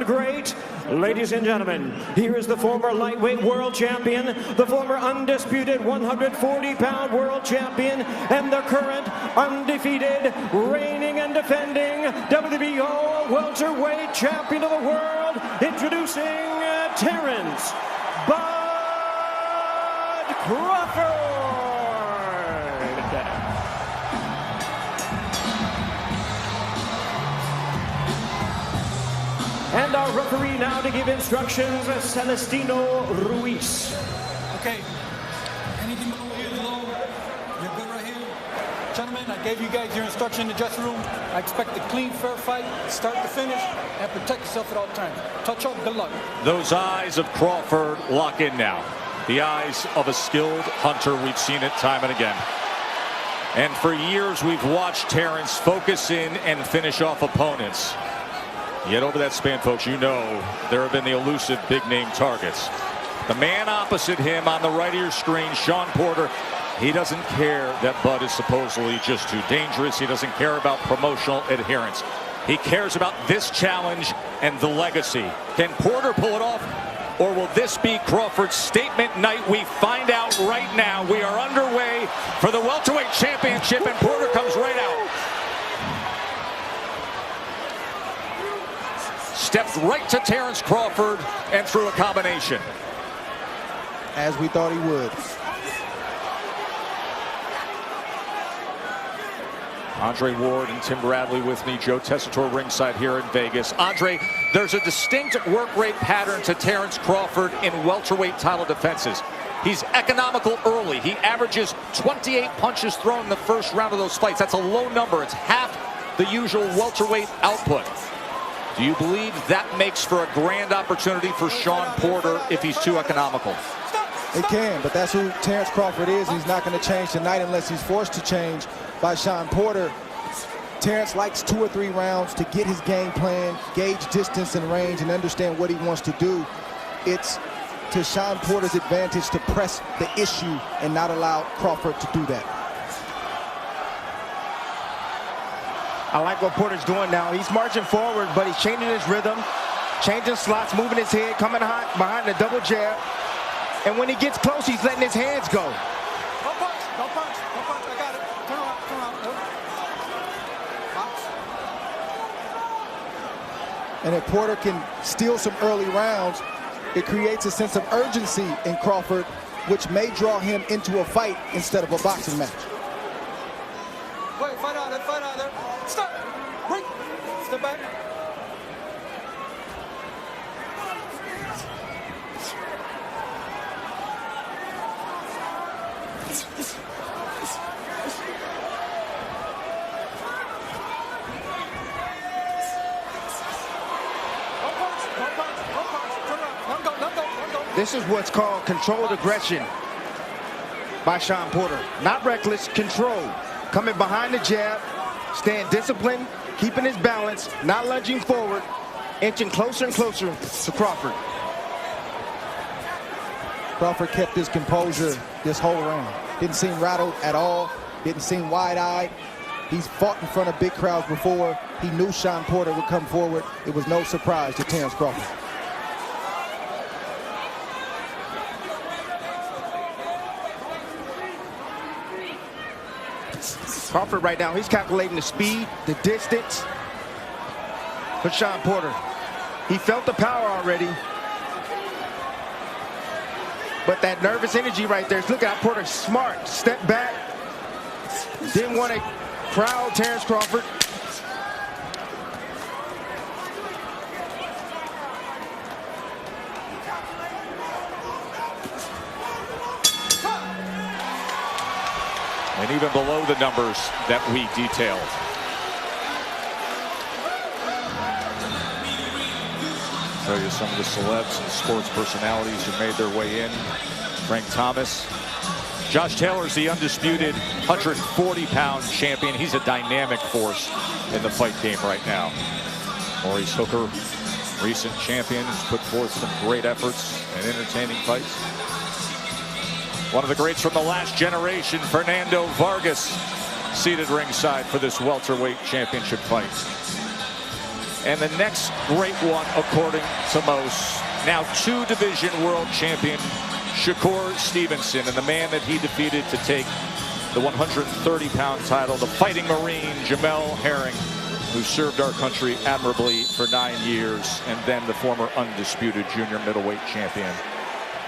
sound great? Ladies and gentlemen, here is the former lightweight world champion, the former undisputed 140-pound world champion, and the current undefeated, reigning and defending WBO welterweight champion of the world, introducing Terrence "Bud" Crawford. And our referee now to give instructions, Celestino Ruiz. Okay, anything below here is low. You're good right here. Gentlemen, I gave you guys your instruction in the dressing room. I expect a clean, fair fight, start to finish, and protect yourself at all times. Touch up, good luck. Those eyes of Crawford lock in now. The eyes of a skilled hunter. We've seen it time and again. And for years, we've watched Terrence focus in and finish off opponents. Yet over that span, folks, you know there have been the elusive big-name targets. The man opposite him on the right of your screen, Shawn Porter, he doesn't care that Bud is supposedly just too dangerous. He doesn't care about promotional adherence. He cares about this challenge and the legacy. Can Porter pull it off, or will this be Crawford's statement night? We find out right now. We are underway for the welterweight championship, and Porter comes right out. Stepped right to Terrence Crawford and threw a combination. As we thought he would. Andre Ward and Tim Bradley with me. Joe Tessitore ringside here in Vegas. Andre, there's a distinct work rate pattern to Terrence Crawford in welterweight title defenses. He's economical early. He averages 28 punches thrown in the first round of those fights. That's a low number. It's half the usual welterweight output. Do you believe that makes for a grand opportunity for Shawn Porter if he's too economical? It can, but that's who Terrence Crawford is. He's not going to change tonight unless he's forced to change by Shawn Porter. Terrence likes 2 or 3 rounds to get his game plan, gauge distance and range, and understand what he wants to do. It's to Shawn Porter's advantage to press the issue and not allow Crawford to do that. I like what Porter's doing now. He's marching forward, but he's changing his rhythm, changing slots, moving his head, coming behind the double jab. And when he gets close, he's letting his hands go. No punch, no punch, no punch. I got it. Turn around, turn around. Box. And if Porter can steal some early rounds, it creates a sense of urgency in Crawford, which may draw him into a fight instead of a boxing match. Wait, fight out there, fight out there. Stop! Break! Step back. This is what's called controlled aggression by Shawn Porter. Not reckless, controlled. Coming behind the jab, staying disciplined, keeping his balance, not lunging forward, inching closer and closer to Crawford. Crawford kept his composure this whole round. Didn't seem rattled at all, didn't seem wide-eyed. He's fought in front of big crowds before. He knew Shawn Porter would come forward. It was no surprise to Terrence Crawford. Crawford right now, he's calculating the speed, the distance for Shawn Porter. He felt the power already. But that nervous energy right there, look at how Porter's smart. Step back. Didn't want to crowd Terrence Crawford. And even below the numbers that we detailed. Show you some of the celebs and sports personalities who made their way in. Frank Thomas. Josh Taylor's the undisputed 140-pound champion. He's a dynamic force in the fight game right now. Maurice Hooker, recent champion, has put forth some great efforts and entertaining fights. One of the greats from the last generation, Fernando Vargas, seated ringside for this welterweight championship fight. And the next great one, according to most, now 2-division world champion Shakur Stevenson, and the man that he defeated to take the 130-pound title, the Fighting Marine Jamel Herring, who served our country admirably for 9 years, and then the former undisputed junior middleweight champion,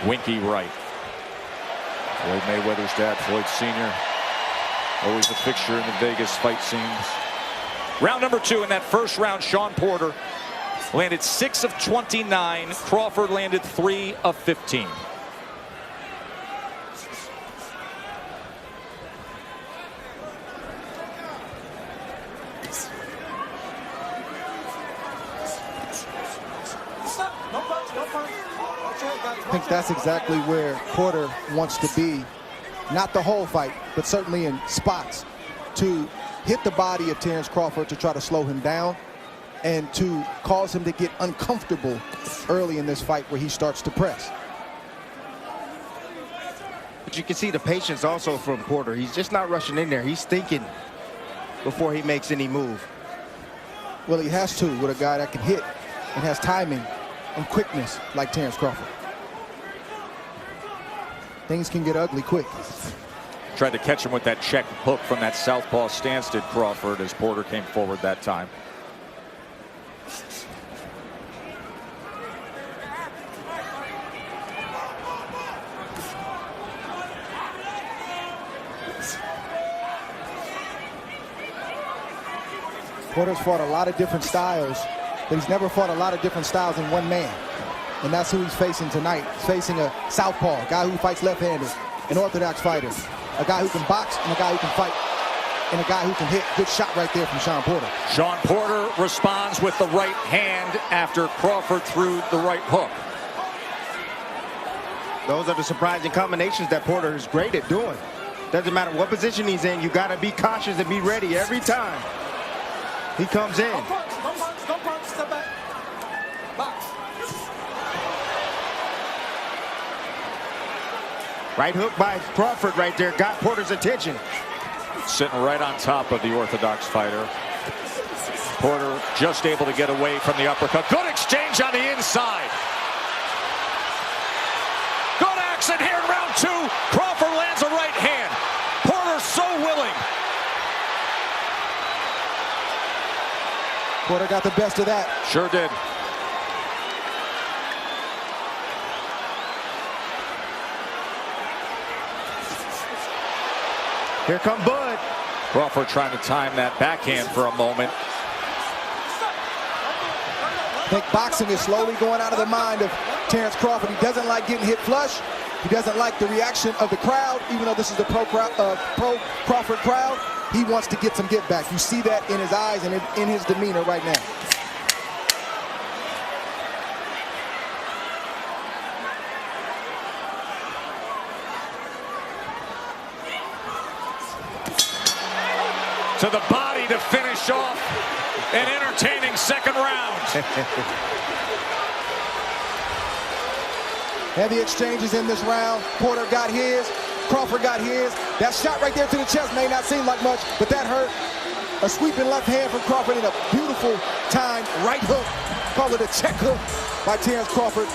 Winky Wright. Floyd Mayweather's dad, Floyd Sr., always a fixture in the Vegas fight scenes. Round number 2. In that first round, Shawn Porter landed 6 of 29. Crawford landed 3 of 15. I think that's exactly where Porter wants to be. Not the whole fight, but certainly in spots to hit the body of Terence Crawford to try to slow him down and to cause him to get uncomfortable early in this fight where he starts to press. But you can see the patience also from Porter. He's just not rushing in there. He's thinking before he makes any move. Well, he has to with a guy that can hit and has timing and quickness like Terence Crawford. Things can get ugly quick. Tried to catch him with that check hook from that southpaw stance, did Crawford, as Porter came forward that time. Porter's fought a lot of different styles, but he's never fought a lot of different styles in one man. And that's who he's facing tonight. He's facing a southpaw, a guy who fights left-handed, an orthodox fighter, a guy who can box and a guy who can fight, and a guy who can hit. Good shot right there from Shawn Porter. Shawn Porter responds with the right hand after Crawford threw the right hook. Those are the surprising combinations that Porter is great at doing. Doesn't matter what position he's in, you got to be cautious and be ready every time he comes in. Don't punch, step back. Box. Right hook by Crawford right there got Porter's attention. Sitting right on top of the orthodox fighter. Porter just able to get away from the uppercut. Good exchange on the inside. Good action here in round 2. Crawford lands a right hand. Porter so willing. Porter got the best of that. Sure did. Here come Bud. Crawford trying to time that backhand for a moment. I think boxing is slowly going out of the mind of Terence Crawford. He doesn't like getting hit flush. He doesn't like the reaction of the crowd, even though this is the pro Crawford crowd. He wants to get some get back. You see that in his eyes and in his demeanor right now. To the body to finish off an entertaining second round. Heavy exchanges in this round. Porter got his. Crawford got his. That shot right there to the chest may not seem like much, but that hurt. A sweeping left hand from Crawford and a beautiful timed right hook. Call it a check hook by Terence Crawford,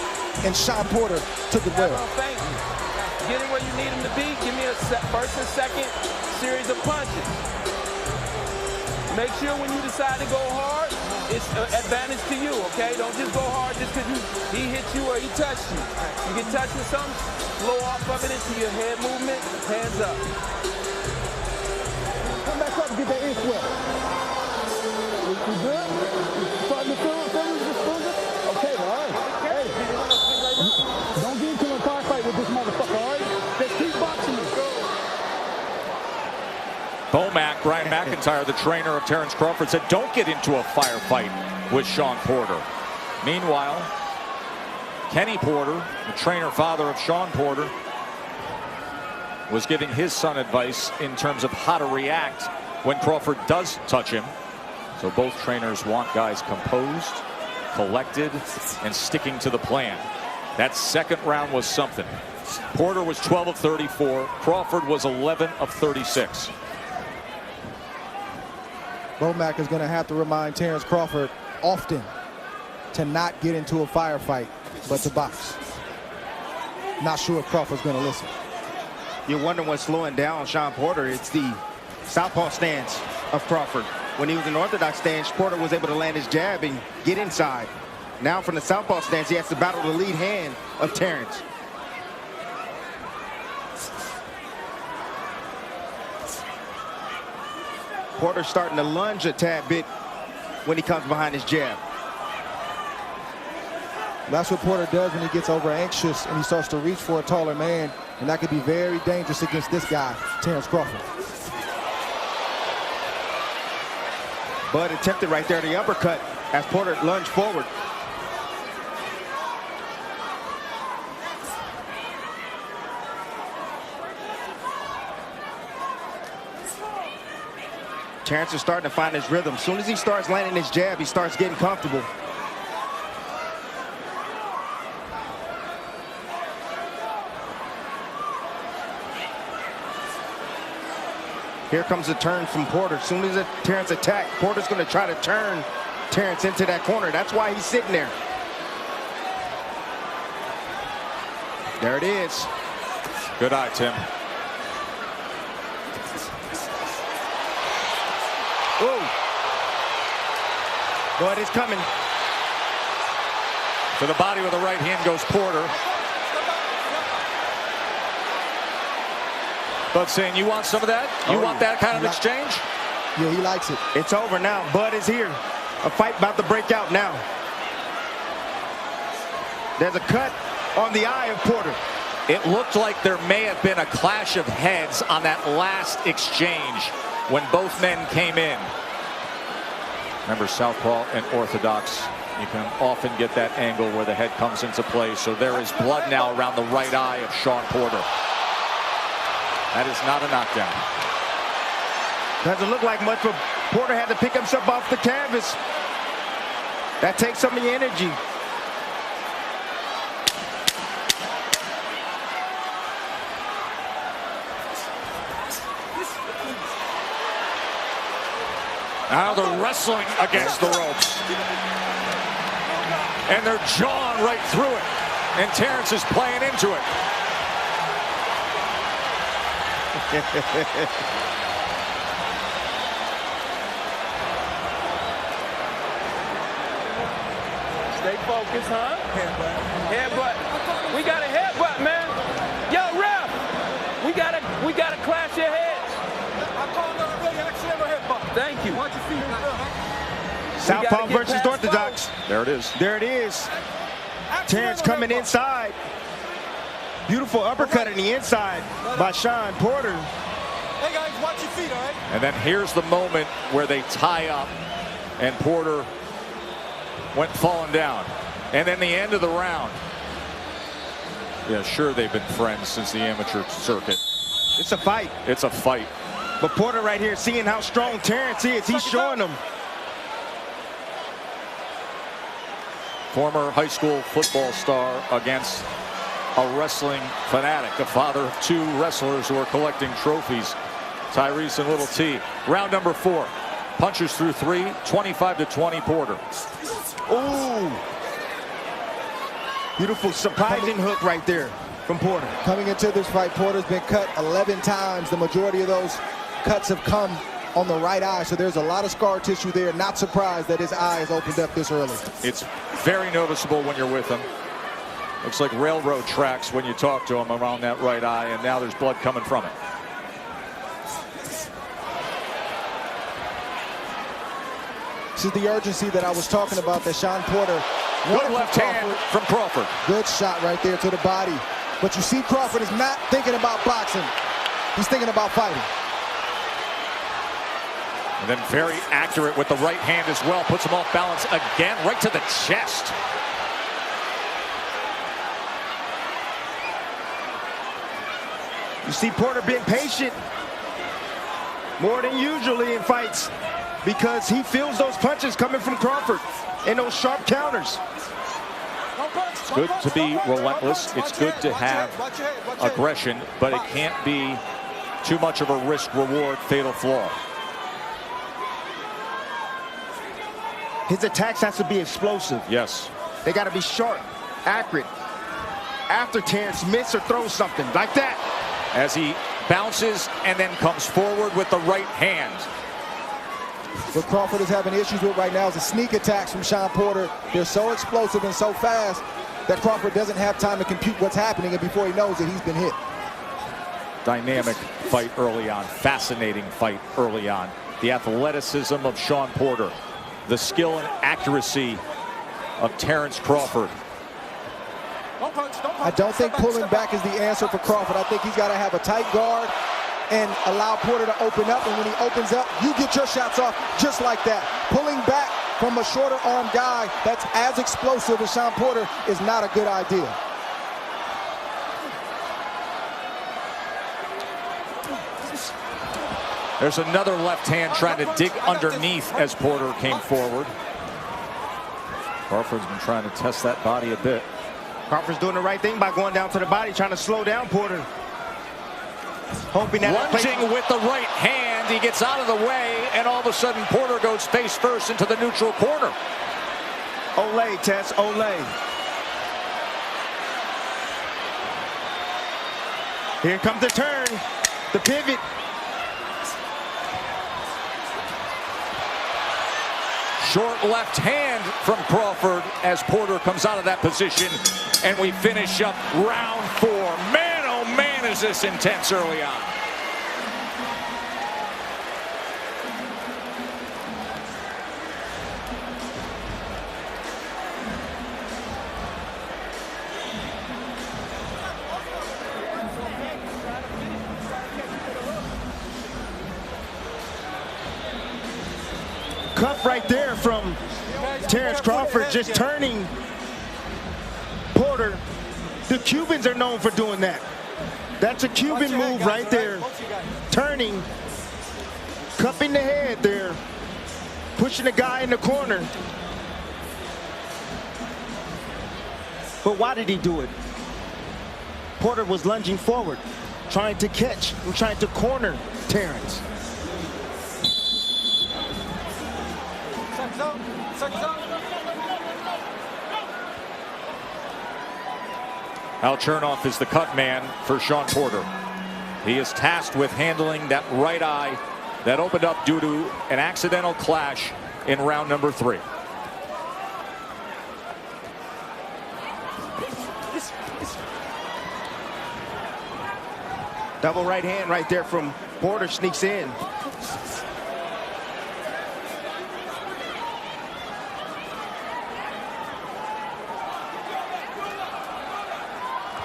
and Shawn Porter took it well. Thank you. Get him where you need him to be. Give me a first and second series of punches. Make sure when you decide to go hard, it's an advantage to you, okay? Don't just go hard just because he hit you or he touched you. You get touched with something, blow off of it into your head movement, hands up. Come back up and get that in sweat. You good? Starting to feel it? Okay, all right. Hey, don't get into a car fight with this motherfucker, all right? Just keep boxing me. Bomac, Brian McIntyre, the trainer of Terence Crawford, said don't get into a firefight with Shawn Porter. Meanwhile, Kenny Porter, the trainer father of Shawn Porter, was giving his son advice in terms of how to react when Crawford does touch him. So both trainers want guys composed, collected, and sticking to the plan. That second round was something. Porter was 12 of 34. Crawford was 11 of 36. Bomac is going to have to remind Terence Crawford often to not get into a firefight, but to box. Not sure if Crawford's going to listen. You're wondering what's slowing down Shawn Porter. It's the southpaw stance of Crawford. When he was in orthodox stance, Porter was able to land his jab and get inside. Now from the southpaw stance, he has to battle the lead hand of Terrence. Porter starting to lunge a tad bit when he comes behind his jab. That's what Porter does when he gets over anxious and he starts to reach for a taller man, and that could be very dangerous against this guy, Terrence Crawford. Bud attempted right there the uppercut as Porter lunged forward. Terrence is starting to find his rhythm. As soon as he starts landing his jab, he starts getting comfortable. Here comes a turn from Porter. As soon as Terrence attacks, Porter's going to try to turn Terrence into that corner. That's why he's sitting there. There it is. Good eye, Tim. Ooh. Bud is coming. To the body with the right hand goes Porter. Bud saying, you want some of that? You want that kind of exchange? Yeah, he likes it. It's over now. Bud is here. A fight about to break out now. There's a cut on the eye of Porter. It looked like there may have been a clash of heads on that last exchange when both men came in. Remember, southpaw and orthodox, you can often get that angle where the head comes into play. So there is blood now around the right eye of Shawn Porter. That is not a knockdown. Doesn't look like much, but Porter had to pick himself off the canvas. That takes some of the energy. Now they're wrestling against the ropes. And they're jawing right through it. And Terrence is playing into it. Stay focused, huh? Headbutt. We got a headbutt, man. Yo, ref. We gotta clash your heads. I called that already. Accidental headbutt. Thank you. Watch your feet. Southpaw get versus past orthodox. There it is. There it is. Terrence coming inside. Beautiful uppercut in the inside by Shawn Porter. Hey guys, watch your feet, all right? And then here's the moment where they tie up and Porter went falling down. And then the end of the round. Yeah, sure, they've been friends since the amateur circuit. It's a fight. It's a fight. But Porter right here, seeing how strong Terrence is, he's showing them. Former high school football star against a wrestling fanatic, a father of two wrestlers who are collecting trophies, Tyrese and Little T. Round number 4. Punches through 3, 25-20 Porter. Ooh. Beautiful surprising hook right there from Porter. Coming into this fight, Porter's been cut 11 times. The majority of those cuts have come on the right eye, so there's a lot of scar tissue there. Not surprised that his eye is opened up this early. It's very noticeable when you're with him. Looks like railroad tracks when you talk to him around that right eye, and now there's blood coming from it. This is the urgency that I was talking about that Shawn Porter wanted. Good left hand from Crawford. Good shot right there to the body. But you see Crawford is not thinking about boxing. He's thinking about fighting. And then very accurate with the right hand as well. Puts him off balance again, right to the chest. You see Porter being patient more than usually in fights because he feels those punches coming from Crawford and those sharp counters. It's good to be relentless. It's good to have aggression, but it can't be too much of a risk-reward fatal flaw. His attacks has to be explosive. Yes. They got to be sharp, accurate. After Terrence misses or throws something like that. As he bounces and then comes forward with the right hand. What Crawford is having issues with right now is the sneak attacks from Shawn Porter. They're so explosive and so fast that Crawford doesn't have time to compute what's happening, and before he knows it, he's been hit. Dynamic fight early on. Fascinating fight early on. The athleticism of Shawn Porter. The skill and accuracy of Terrence Crawford. I don't think pulling back is the answer for Crawford. I think he's got to have a tight guard and allow Porter to open up, and when he opens up, you get your shots off just like that. Pulling back from a shorter arm guy that's as explosive as Shawn Porter is not a good idea. There's another left hand trying to dig underneath as Porter came forward. Crawford's been trying to test that body a bit. Crawford's doing the right thing by going down to the body, trying to slow down Porter. Hoping that lunging with the right hand, he gets out of the way, and all of a sudden Porter goes face first into the neutral corner. Olay, Tess, Olay. Here comes the turn, the pivot. Short left hand from Crawford as Porter comes out of that position, and we finish up round 4. Man, oh man, is this intense early on. Cuff right there from Terrence Crawford, just turning Porter. The Cubans are known for doing that. That's a Cuban move right there. Turning, cupping the head there, pushing the guy in the corner. But why did he do it? Porter was lunging forward, trying to catch and trying to corner Terrence. Al Chernoff is the cut man for Shawn Porter. He is tasked with handling that right eye that opened up due to an accidental clash in round number 3. Double right hand right there from Porter, sneaks in.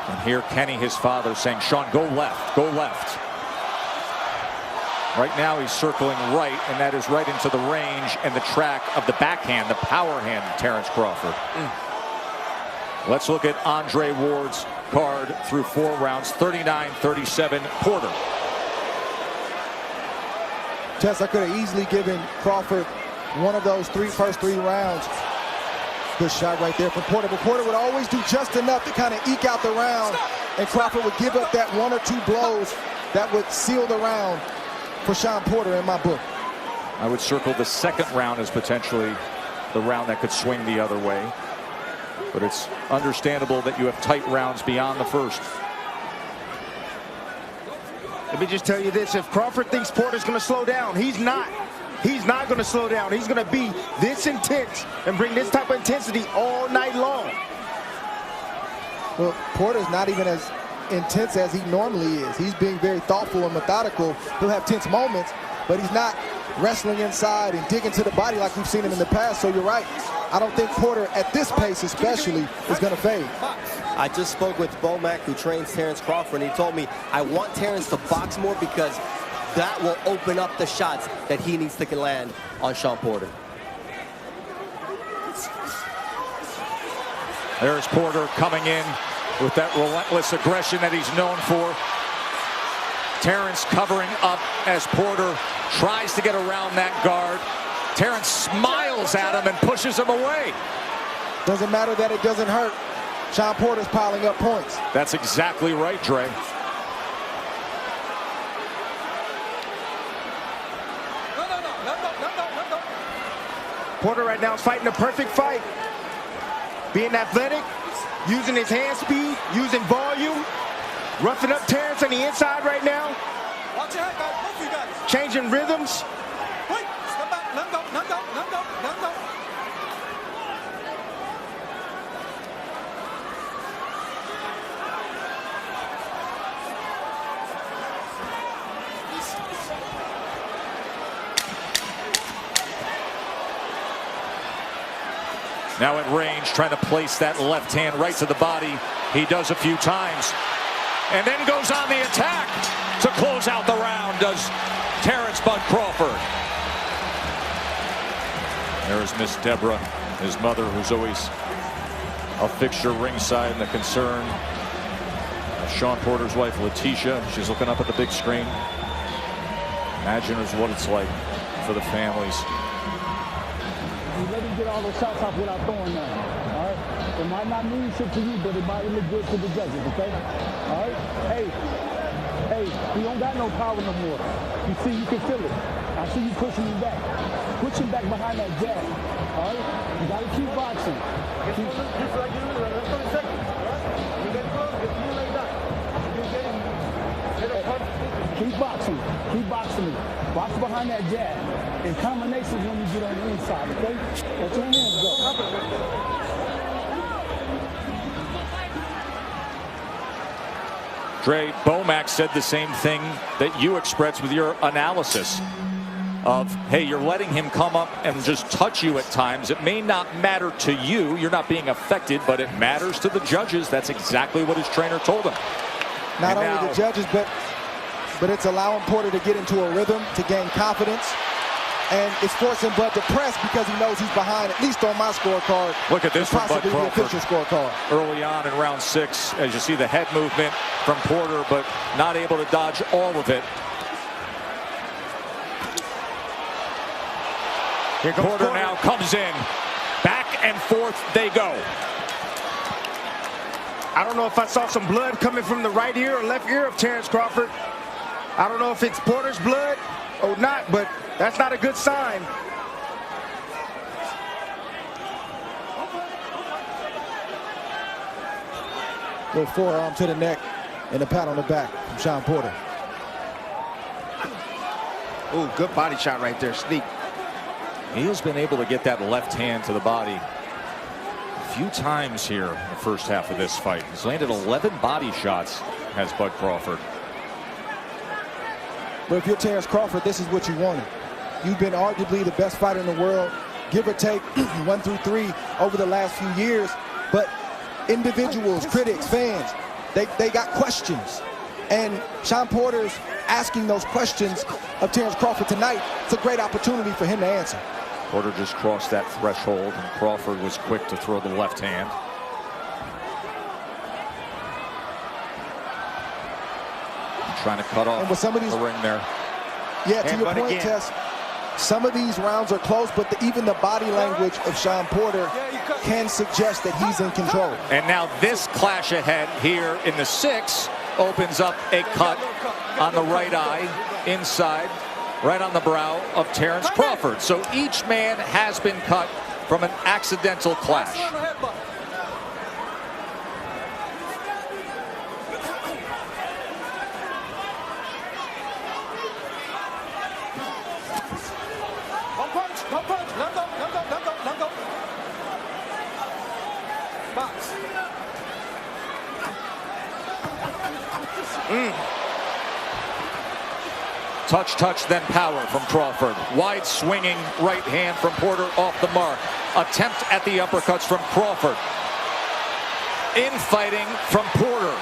And here Kenny, his father, saying, Shawn, go left, go left. Right now he's circling right, and that is right into the range and the track of the backhand, the power hand of Terrence Crawford. Let's look at Andre Ward's card through 4 rounds, 39-37 Porter. Tess, I could have easily given Crawford one of those first three rounds. Good shot right there from Porter, but Porter would always do just enough to kind of eke out the round, and Crawford would give up that 1 or 2 blows that would seal the round for Shawn Porter in my book. I would circle the second round as potentially the round that could swing the other way, but it's understandable that you have tight rounds beyond the first. Let me just tell you this, if Crawford thinks Porter's going to slow down, he's not. He's not going to slow down. He's going to be this intense and bring this type of intensity all night long. Well, Porter's not even as intense as he normally is. He's being very thoughtful and methodical. He'll have tense moments, but he's not wrestling inside and digging to the body like we've seen him in the past. So you're right. I don't think Porter, at this pace especially, is going to fade. I just spoke with Bomac, who trains Terrence Crawford, and he told me, I want Terrence to box more because that will open up the shots that he needs to land on Shawn Porter. There's Porter coming in with that relentless aggression that he's known for. Terrence covering up as Porter tries to get around that guard. Terrence smiles at him and pushes him away. Doesn't matter that it doesn't hurt. Shawn Porter's piling up points. That's exactly right, Dre. Porter right now is fighting a perfect fight. Being athletic, using his hand speed, using volume, roughing up Terrence on the inside right now. Watch your head, guys. Both of you guys. Changing rhythms. Wait, step back. Let him go. Let him go. Let him go. Let him go. Now at range, trying to place that left hand right to the body. He does a few times. And then goes on the attack to close out the round, does Terrence Bud Crawford. There's Miss Deborah, his mother, who's always a fixture ringside and a concern. Sean Porter's wife, Letitia, she's looking up at the big screen. Imagine what it's like for the families. Let him get all those shots off without throwing them. All right? It might not mean shit to you, but it might look good to the judges, okay? All right? Hey, you don't got no power no more. You see, you can feel it. I see you pushing him back. Push him back behind that jab. All right? You got to keep boxing. Just like you do, let's go in seconds. All right? You get close, get you like that. You get a punch. Keep boxing. Keep boxing. Box behind that jab. In combinations when you get on the inside, okay? Let your hands go. Dre, Bomac said the same thing that you expressed with your analysis of, hey, you're letting him come up and just touch you at times. It may not matter to you. You're not being affected, but it matters to the judges. That's exactly what his trainer told him. Not only the judges, but it's allowing Porter to get into a rhythm, to gain confidence. And it's forcing Bud to press because he knows he's behind, at least on my scorecard. Look at this from Bud possibly the official scorecard. Early on in round 6, as you see the head movement from Porter, but not able to dodge all of it. Here comes Porter now comes in. Back and forth they go. I don't know if I saw some blood coming from the right ear or left ear of Terrence Crawford. I don't know if it's Porter's blood or not, but that's not a good sign. Little forearm to the neck and a pat on the back from Sean Porter. Ooh, good body shot right there, sneak. He has been able to get that left hand to the body a few times here in the first half of this fight. He's landed 11 body shots, has Bud Crawford. But if you're Terrence Crawford, this is what you wanted. You've been arguably the best fighter in the world, give or take 1 through 3 over the last few years. But individuals, critics, fans, they got questions. And Sean Porter's asking those questions of Terrence Crawford tonight. It's a great opportunity for him to answer. Porter just crossed that threshold, and Crawford was quick to throw the left hand. Trying to cut off with some of these, the ring there. Yeah, to your point, Tess, some of these rounds are close, but even the body language of Sean Porter can suggest that he's in control. And now this clash ahead here in the 6th opens up a cut on the right eye, inside, right on the brow of Terrence Crawford. So each man has been cut from an accidental clash. Touch, then power from Crawford. Wide swinging right hand from Porter off the mark. Attempt at the uppercuts from Crawford. Infighting from Porter.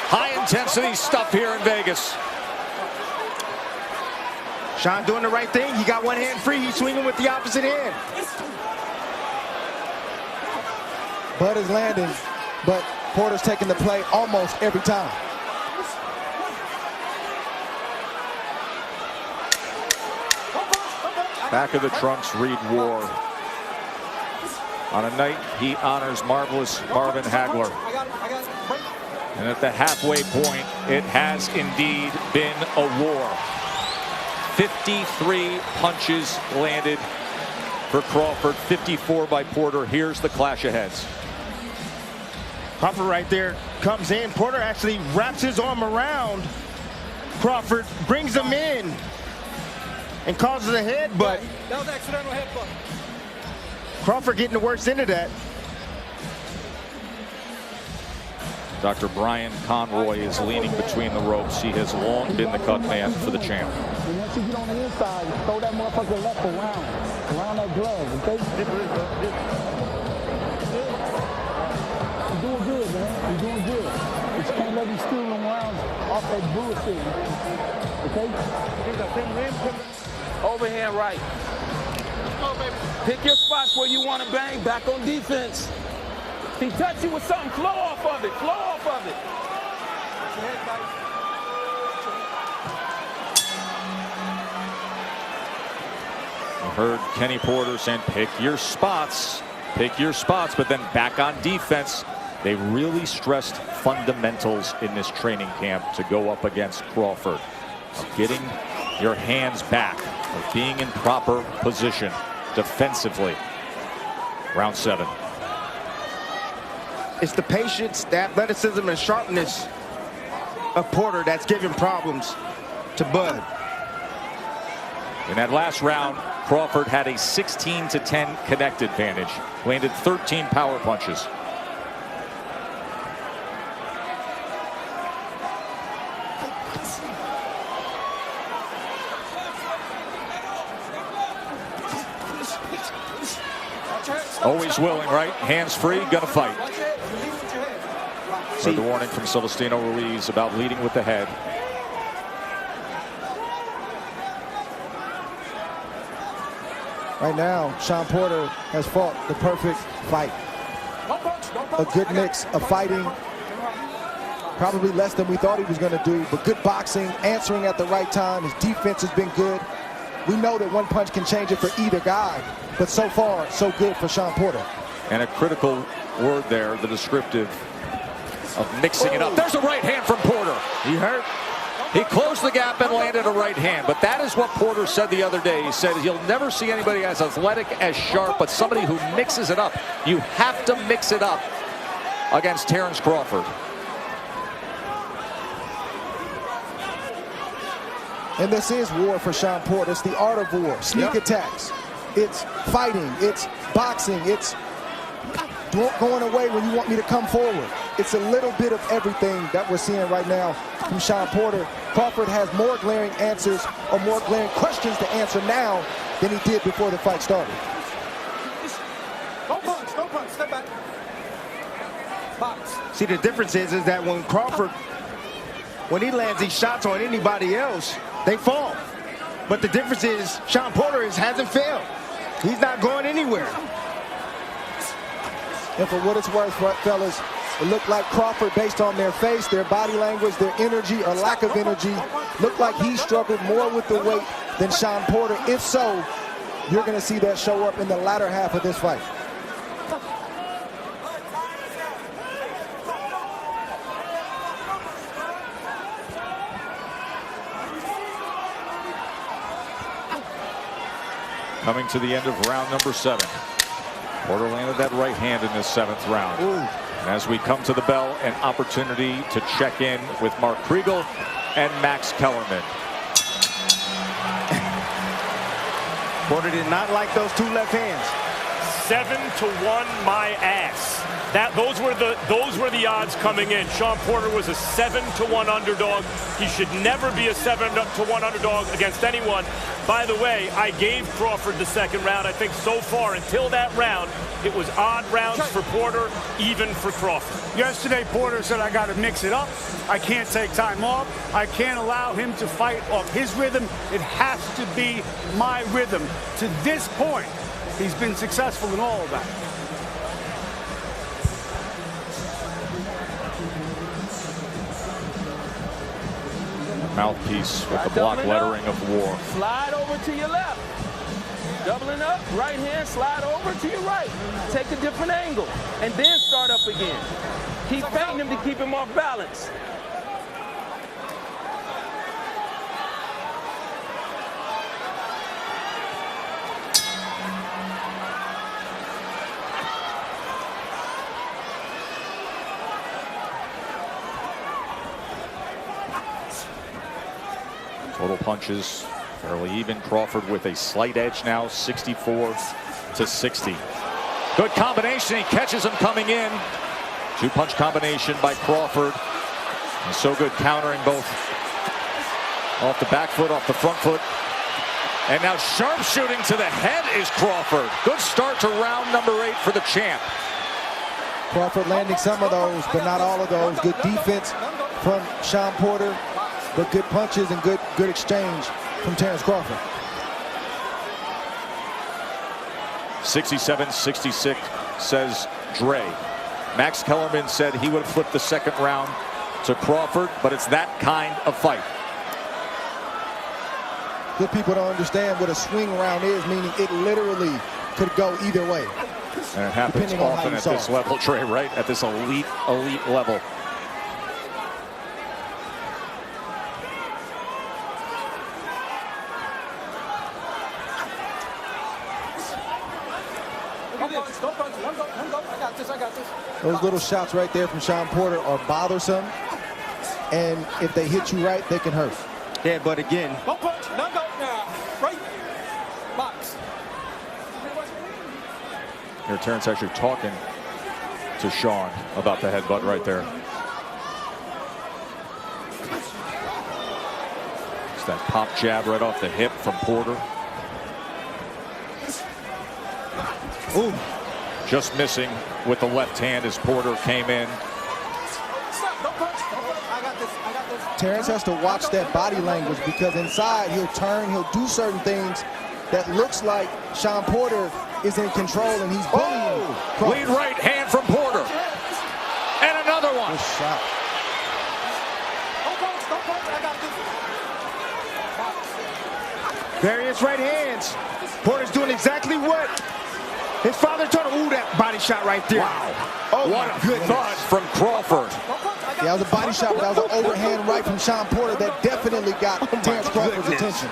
High intensity stuff here in Vegas. Sean doing the right thing. He got one hand free. He's swinging with the opposite hand. Bud is landing, but Porter's taking the play almost every time. Back of the trunks, Reed War. On a night he honors marvelous Marvin Hagler. And at the halfway point, it has indeed been a war. 53 punches landed, for Crawford, 54 by Porter. Here's the clash of heads. Crawford right there comes in. Porter actually wraps his arm around Crawford, brings him in, and causes a headbutt. That was accidental headbutt. Crawford getting the worst end of that. Dr. Brian Conroy is leaning between the ropes. He has long been the cut man for the champ. And once you get on the inside, throw that motherfucker left around that glove, okay? You're doing good, man. You're doing good. But you can't let him steal them rounds off that bullshit, okay? Overhand right. Pick your spots where you want to bang. Back on defense. He touched you with something. Flow off of it. Flow off of it. You heard Kenny Porter saying, pick your spots, but then back on defense. They really stressed fundamentals in this training camp to go up against Crawford. Of getting your hands back, of being in proper position defensively. Round 7. It's the patience, the athleticism, and sharpness of Porter that's giving problems to Bud. In that last round, Crawford had a 16-10 connect advantage. Landed 13 power punches. Always willing, right? Hands free, gonna fight. Heard the warning from Celestino Ruiz about leading with the head. Right now, Shawn Porter has fought the perfect fight. A good mix of fighting, probably less than we thought he was going to do, but good boxing, answering at the right time. His defense has been good. We know that one punch can change it for either guy, but so far, so good for Shawn Porter. And a critical word there, the descriptive of mixing it up. There's a right hand from Porter. He hurt. He closed the gap and landed a right hand. But that is what Porter said the other day. He said you'll never see anybody as athletic, as sharp, but somebody who mixes it up. You have to mix it up against Terence Crawford. And this is war for Shawn Porter. It's the art of war. Sneak attacks. It's fighting. It's boxing. It's going away when you want me to come forward. It's a little bit of everything that we're seeing right now from Shawn Porter. Crawford has more glaring answers or more glaring questions to answer now than he did before the fight started. Don't punch, step back. Box. See, the difference is that when Crawford, when he lands these shots on anybody else, they fall. But the difference is Shawn Porter hasn't failed. He's not going anywhere. And for what it's worth, fellas, it looked like Crawford, based on their face, their body language, their energy or lack of energy, looked like he struggled more with the weight than Shawn Porter. If so, you're going to see that show up in the latter half of this fight. Coming to the end of round number 7. Porter landed that right hand in this 7th round. And as we come to the bell, an opportunity to check in with Mark Kriegel and Max Kellerman. Porter did not like those two left hands. 7-1 my ass. Those were the odds coming in. Shawn Porter was a 7-1 underdog. He should never be a 7-1 underdog against anyone. By the way, I gave Crawford the 2nd round. I think so far, until that round, it was odd rounds for Porter, even for Crawford. Yesterday, Porter said, I got to mix it up. I can't take time off. I can't allow him to fight off his rhythm. It has to be my rhythm. To this point, he's been successful in all of that. Mouthpiece with the block lettering of war. Slide over to your left. Doubling up, right hand, slide over to your right. Take a different angle, and then start up again. Keep feinting him to keep him off balance. Total punches fairly even. Crawford with a slight edge now, 64-60. Good combination. He catches him coming in. Two-punch combination by Crawford. And so good countering both off the back foot, off the front foot. And now sharpshooting to the head is Crawford. Good start to round number 8 for the champ. Crawford landing some of those, but not all of those. Good defense from Shawn Porter, but good punches and good exchange from Terrence Crawford. 67-66 says Dre. Max Kellerman said he would have flipped the second round to Crawford, but it's that kind of fight. Good people don't understand what a swing round is, meaning it literally could go either way. And it happens often at this level, Trey, right? At this elite level. Those little shots right there from Shawn Porter are bothersome, and if they hit you right, they can hurt. Yeah, but again, Don't punch, don't go now. Right. Box. Here, Terrence actually talking to Shawn about the headbutt right there. It's that pop jab right off the hip from Porter. Ooh. Just missing with the left hand as Porter came in. Terrence has to watch that body language, because inside he'll turn, he'll do certain things that looks like Shawn Porter is in control and he's bullying. Lead right hand from Porter. And another one. Good shot. various right hands. Porter's doing exactly what his father told him. Ooh, that body shot right there. Wow. Oh, what a good thought from Crawford. Yeah, that was a body shot, but that was an overhand right from Shawn Porter that definitely got Terrence Crawford's attention.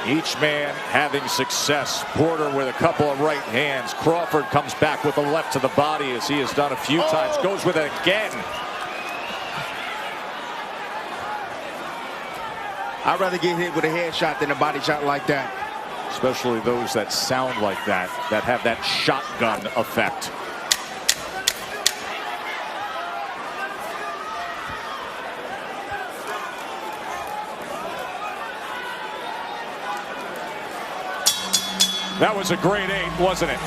Each man having success. Porter with a couple of right hands. Crawford comes back with a left to the body, as he has done a few times. Goes with it again. I'd rather get hit with a headshot than a body shot like that. Especially those that sound like that have that shotgun effect. That was a great 8, wasn't it?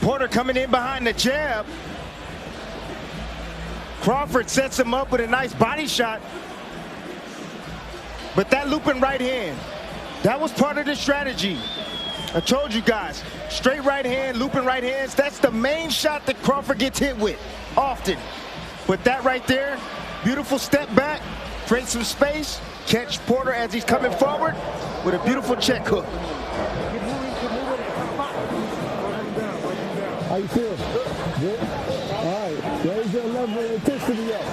Porter coming in behind the jab. Crawford sets him up with a nice body shot. But that looping right hand, that was part of the strategy. I told you guys, straight right hand, looping right hands, that's the main shot that Crawford gets hit with often. But that right there, beautiful step back, create some space, catch Porter as he's coming forward with a beautiful check hook. How you feel? Good? All right. Raise your level of intensity up.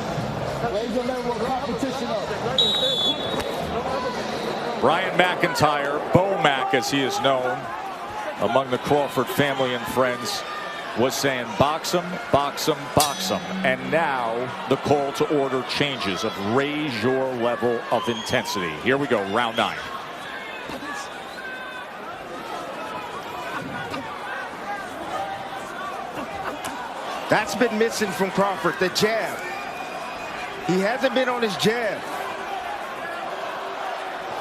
Raise your level of competition up. Brian McIntyre, Bo Mac as he is known among the Crawford family and friends, was saying box him, box him, box him. And now the call to order changes of raise your level of intensity. Here we go, round 9. That's been missing from Crawford, the jab. He hasn't been on his jab.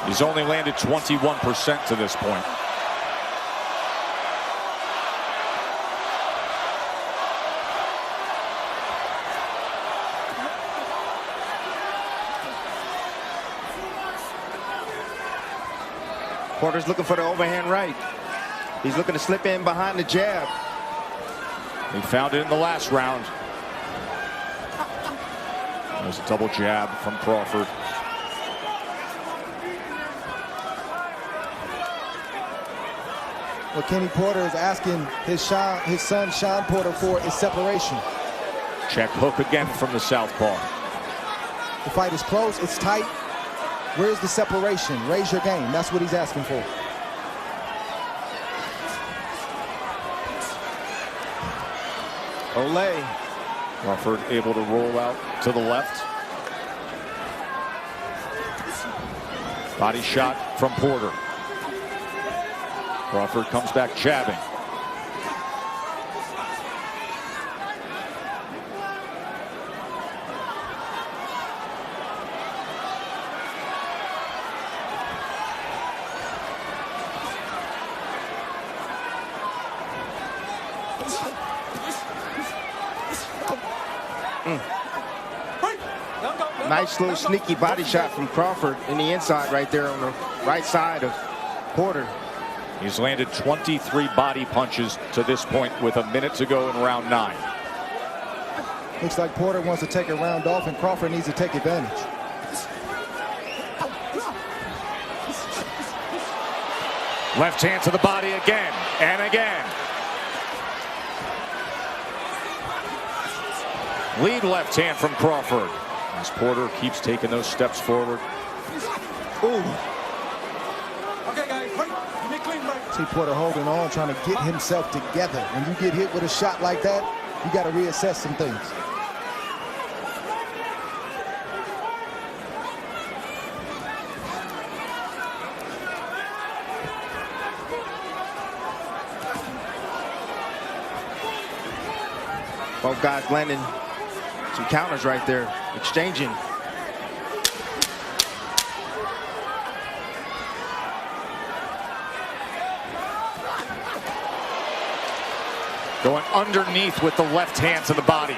He's only landed 21% to this point. Porter's looking for the overhand right. He's looking to slip in behind the jab. He found it in the last round. There's a double jab from Crawford. What Kenny Porter is asking his son Shawn Porter for is separation. Check hook again from the southpaw. The fight is close, it's tight. Where's the separation? Raise your game. That's what he's asking for. Olay. Crawford able to roll out to the left. Body shot from Porter. Crawford comes back jabbing. Nice little sneaky body shot from Crawford in the inside right there on the right side of Porter. He's landed 23 body punches to this point with a minute to go in round 9. Looks like Porter wants to take a round off and Crawford needs to take advantage. Left hand to the body again and again. Lead left hand from Crawford as Porter keeps taking those steps forward. Ooh. Okay, guys, give me a clean break. See Porter holding on, trying to get himself together. When you get hit with a shot like that, you got to reassess some things. Both guys landing some counters right there, exchanging. Going underneath with the left hand to the body.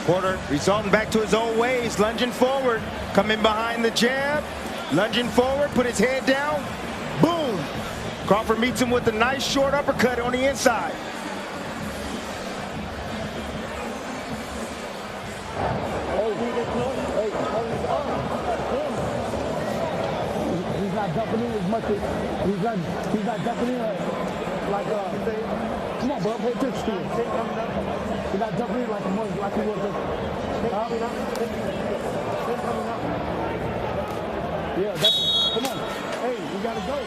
Porter resorting back to his old ways, lunging forward, coming behind the jab, lunging forward, put his head down, boom. Crawford meets him with a nice short uppercut on the inside. He's not dumping in as much as he's not dumping in like come on, bro, hold this to him. He's not jumping in like he was Yeah, that's come on. Hey, we gotta go.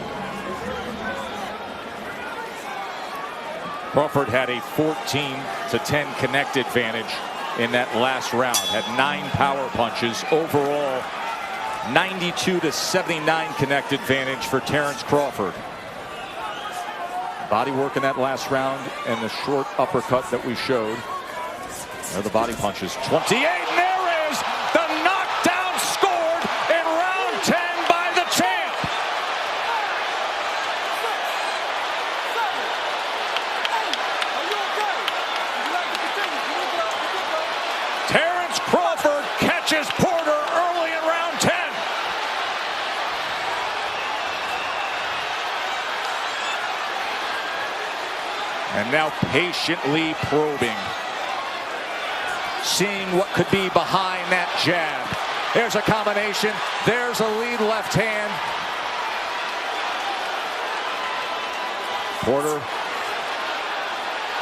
Crawford had a 14-10 connect advantage in that last round. Had 9 power punches. Overall, 92-79 connect advantage for Terrence Crawford. Body work in that last round and the short uppercut that we showed. There are the body punches. 28, and there is the knockdown scored in round 10 by the champ. Terrence Crawford catches Porter early in round 10. And now patiently probing. Seeing what could be behind that jab. There's a combination. There's a lead left hand. Porter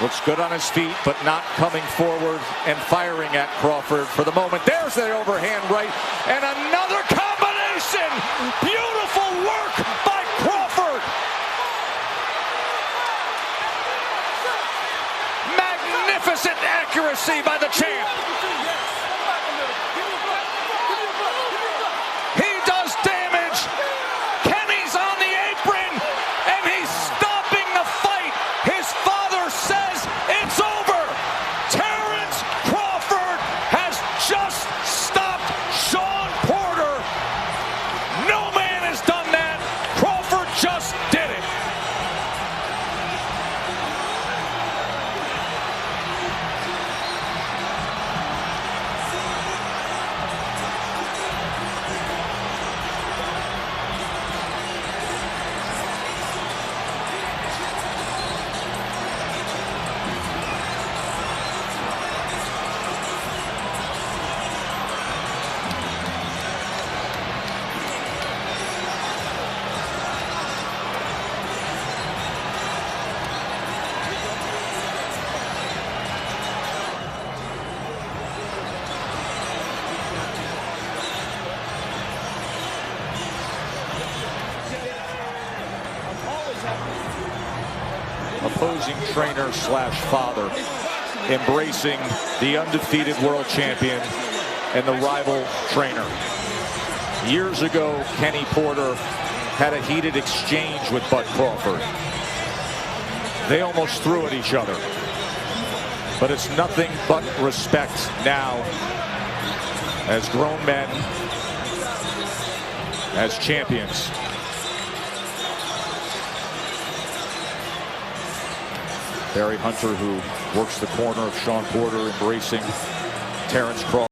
looks good on his feet, but not coming forward and firing at Crawford for the moment. There's the overhand right. And another combination. Beautiful work by Crawford. Magnificent accuracy by the champ. He does damage. Kenny's on the apron, and he's stopping the fight. His father says it's over. Terrence Crawford has just stopped Shawn Porter. No man has done that. Crawford just did it. opposing trainer slash father embracing the undefeated world champion and the rival trainer. Years ago, Kenny Porter had a heated exchange with Bud Crawford. They almost threw at each other. But it's nothing but respect now as grown men, as champions. Barry Hunter, who works the corner of Shawn Porter, embracing Terrence Crawford.